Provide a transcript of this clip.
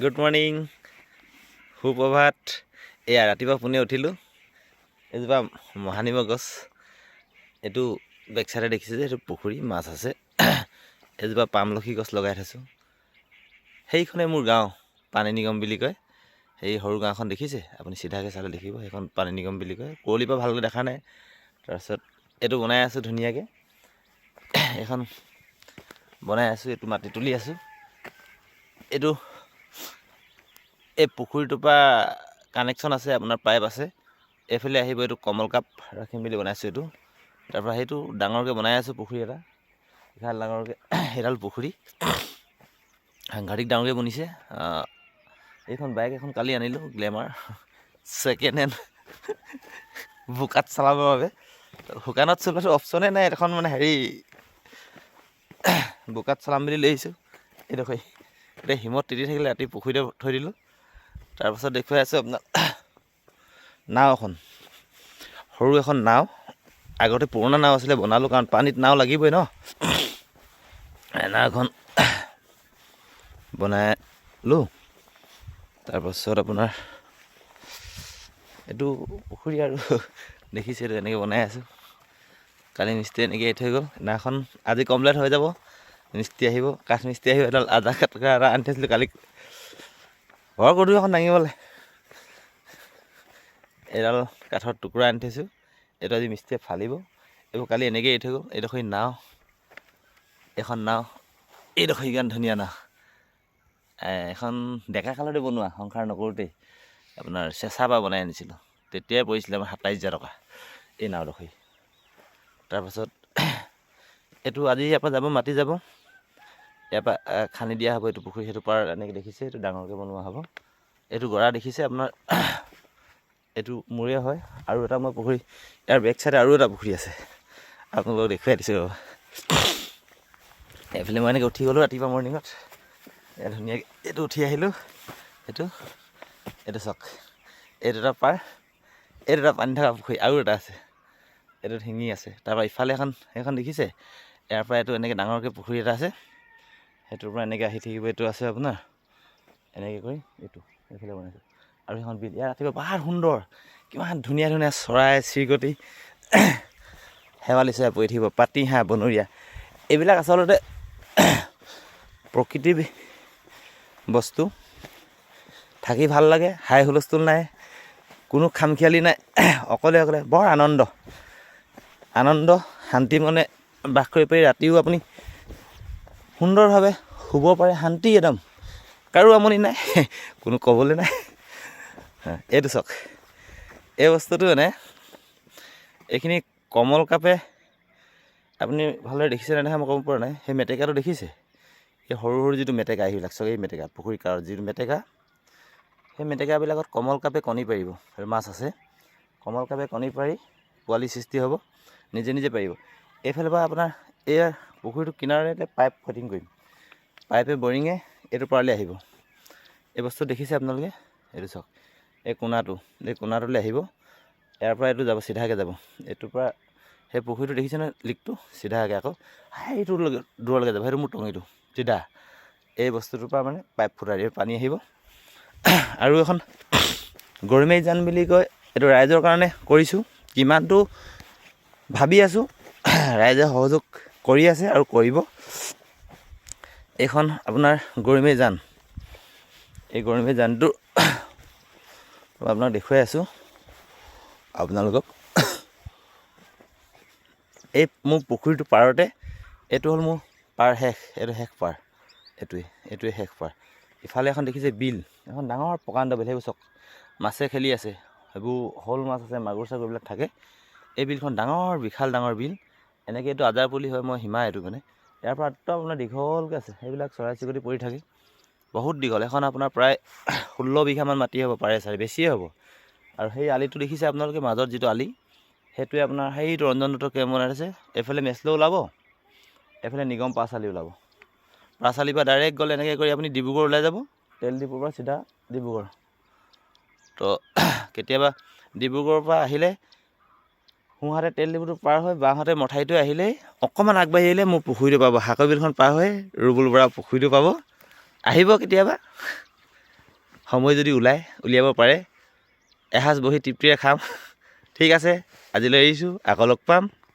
Good morning, সুপ্ৰভাত। এয়া ৰাতিপুৱা পোনে উঠিলোঁ। এজোপা মহানিমৰ গছ, এইটো বেক চাইডে দেখিছে যে এইটো পুখুৰী, মাছ আছে। এজোপা পামলখি গছ লগাই থৈছোঁ। সেইখনে মোৰ গাঁও, পানী নিগম বুলি কয়। সেই সৰু গাঁওখন দেখিছে আপুনি, চিধাকৈ চালে দেখিব সেইখন পানী নিগম বুলি কয়। কুঁৱলীৰ পৰা ভালকৈ দেখা নাই। তাৰপিছত এইটো বনাই আছোঁ ধুনীয়াকৈ, এইখন বনাই আছোঁ, এইটো মাটি তুলি আছোঁ। এইটো এই পুখুৰীটোৰ পৰা কানেকশ্যন আছে, আপোনাৰ পাইপ আছে। এইফালে আহিব, এইটো কমল কাপ ৰাখিম বুলি বনাইছোঁ এইটো। তাৰপৰা সেইটো ডাঙৰকৈ বনাই আছোঁ পুখুৰী এটা, বিশাল ডাঙৰকৈ। সেইডাল পুখুৰী সাংঘাতিক ডাঙৰকৈ বনিছে। এইখন বাইক এখন কালি আনিলোঁ, গ্লেমাৰ, ছেকেণ্ড হেণ্ড, বোকাত চলাবৰ বাবে। শুকানত চলোৱাটো অপশ্যনে নাই, এখন মানে হেৰি বোকাত চলাম বুলি লৈ আহিছোঁ। এইডোখৰ এতিয়া হিমত তিতি থাকিলে ৰাতি পুখুৰীতে থৈ দিলোঁ। তাৰপাছত দেখুৱাই আছোঁ আপোনাক নাও এখন, সৰু এখন নাও। আগতে পুৰণা নাও আছিলে, বনালোঁ, কাৰণ পানীত নাও লাগিবই ন। নাওখন বনালোঁ। তাৰপাছত আপোনাৰ এইটো পুখুৰী আৰু দেখিছে, এইটো এনেকৈ বনাই আছোঁ। কালি মিস্ত্ৰী এনেকৈ এৰি থৈ গ'ল। নাওখন আজি কমপ্লিট হৈ যাব। মিস্ত্ৰী আহিব, কাঠ মিস্ত্ৰী আহিব। এডাল আধা কাটা এটা আনি থৈছিলোঁ কালি, ঘৰ গধূলি এখন দাঙিবলৈ। এডাল কাঠৰ টুকুৰা আনি থৈছোঁ, এইটো আজি মিস্ত্ৰীয়ে ফালিব। এইবোৰ কালি এনেকৈ এৰি থৈ গ'ল। এইডোখৰ নাও, এখন নাও, এইডোখৰ ইমান ধুনীয়া নাও। এখন ডেকা কালতে বনোৱা, সংসাৰ নকৰোঁতেই আপোনাৰ চেঁচা পৰা বনাই আনিছিলোঁ। তেতিয়াই পৰিছিলে আমাৰ 27,000 টকা এই নাওডোখৰি। তাৰপাছত এইটো আজি ইয়াৰ পৰা যাব, মাটি যাব, ইয়াৰ পৰা খান্দি দিয়া হ'ব এইটো পুখুৰী। সেইটো পাৰ এনেকৈ দেখিছে, এইটো ডাঙৰকৈ বনোৱা হ'ব। এইটো গৰা দেখিছে আপোনাৰ, এইটো মোৰে হয়। আৰু এটা মই পুখুৰী, ইয়াৰ বেক চাইডে আৰু এটা পুখুৰী আছে, আপোনালোকক দেখুৱাই দিছোঁ ৰ'ব। এইফালে মই এনেকৈ উঠি গ'লোঁ ৰাতিপুৱা মৰ্ণিঙত, ধুনীয়াকৈ এইটো উঠি আহিলোঁ। এইটো চাওক, এইটো এটা পাৰ, এইটো এটা পানী থকা পুখুৰী। আৰু এটা আছে, এইটোত শিঙি আছে। তাৰপৰা ইফালে এখন, সেইখন দেখিছে, ইয়াৰ পৰা এইটো এনেকৈ ডাঙৰকৈ পুখুৰী এটা আছে। সেইটোৰ পৰা এনেকৈ আহি থাকিব। এইটো আছে আপোনাৰ এনেকৈ কৰি, এইটো এইফালে বনাইছোঁ। আৰু সেইখন বিল, ইয়াত ৰাতিপুৱা বৰ সুন্দৰ, কিমান ধুনীয়া ধুনীয়া চৰাই চিৰিকটি, শেৱালি চৰাই পৰি থাকিব, পাতিহাঁহ, বনৰীয়া। এইবিলাক আচলতে প্ৰকৃতিৰ বস্তু, থাকি ভাল লাগে। হাই হুলস্থুল নাই, কোনো খামখিয়ালি নাই, অকলে অকলে বৰ আনন্দ শান্তি মনে বাস কৰি পাৰি। ৰাতিও আপুনি সুন্দৰভাৱে শুব পাৰে, শান্তি একদম, কাৰো আমনি নাই, কোনো ক'বলৈ নাই। এইটো চাওক, এই বস্তুটো মানে এইখিনি কমল কাপে আপুনি ভালদৰে দেখিছে নে নহয় মই ক'ব পৰা নাই। সেই মেটেকাটো দেখিছে, এই সৰু সৰু যিটো মেটেকা, এইবিলাক চাওক, এই মেটেকা পুখুৰী কাৰত যিটো মেটেকা, সেই মেটেকাবিলাকত কমল কাপে কণী পাৰিব। আৰু মাছ আছে, কমল কাপে কণী পাৰি পোৱালি সৃষ্টি হ'ব, নিজে নিজে পাৰিব। এইফালৰ পৰা আপোনাৰ এই পুখুৰীটো কিনাৰতে পাইপ ফিটিং কৰিম, পাইপে বৰিঙে এইটো পাৰলৈ আহিব। এই বস্তু দেখিছে আপোনালোকে, এইটো চাওক, এই কোণাটোলৈ আহিব। ইয়াৰ পৰা এইটো যাব, চিধাকৈ যাব। এইটোৰ পৰা সেই পুখুৰীটো দেখিছেনে, লিকটো চিধাকৈ আকৌ সেইটো দূৰলৈকে যাব। সেইটো মোৰ টঙিটো চিধা, এই বস্তুটোৰ পৰা মানে পাইপ ফুটাই দিয়ে, পানী আহিব। আৰু এখন গৰমেই জান বুলি কয়, এইটো ৰাইজৰ কাৰণে কৰিছোঁ। কিমানটো ভাবি আছোঁ, ৰাইজে সহযোগ কৰি আছে আৰু কৰিব। এইখন আপোনাৰ গৰমেই জান, এই গৰমেই জানটো মই আপোনাক দেখুৱাই আছোঁ আপোনালোকক। এই মোৰ পুখুৰীটো পাৰতে, এইটো হ'ল মোৰ পাৰ শেষ, এইটো শেষ পাৰ, এইটোৱে শেষ পাৰ। ইফালে এখন দেখিছে বিল, এখন ডাঙৰ প্ৰকাণ্ড বিল, সেইবোৰ চাওক, মাছে খেলি আছে, সেইবোৰ শ'ল মাছ আছে, মাগুৰ চাগুৰ এইবিলাক থাকে। এই বিলখন ডাঙৰ, বিশাল ডাঙৰ বিল। এনেকৈ এইটো আজাৰপলি হয়, মই সীমা এইটো মানে, ইয়াৰ পৰা একদম আপোনাৰ দীঘলকৈ আছে। সেইবিলাক চৰাই চিৰিকটি পৰি থাকে, বহুত দীঘল। এখন আপোনাৰ প্ৰায় 16 বিঘামান মাটি হ'ব পাৰে, বেছিয়ে হ'ব। আৰু সেই আলিটো দেখিছে আপোনালোকে, মাজত যিটো আলি, সেইটোৱে আপোনাৰ সেইটো ৰঞ্জন দত্ত কেম্প বনাই আছে। এইফালে মেছলো ওলাব, এইফালে নিগম পাঁচআলি ওলাব। পাঁচআলিৰ পৰা ডাইৰেক্ট গ'লে এনেকৈ কৰি আপুনি ডিব্ৰুগড় ওলাই যাব, তেল ডিপুৰ পৰা চিধা ডিব্ৰুগড়। তো কেতিয়াবা ডিব্ৰুগড়ৰ পৰা আহিলে সোঁহাতে তেল ডিপুটো পাৰ হৈ বাওঁহাতে মঠাইটো আহিলেই অকণমান আগবাঢ়ি আহিলে মোৰ পুখুৰীটো পাব। হাকৈ বিলখন পাৰ হৈ ৰুবুল বৰা পুখুৰীটো পাব। আহিব কেতিয়াবা, সময় যদি উলিয়াব পাৰে এসাঁজ বহি তৃপ্তিৰে খাম। ঠিক আছে, আজিলৈ এৰিছোঁ, আকৌ লগ পাম।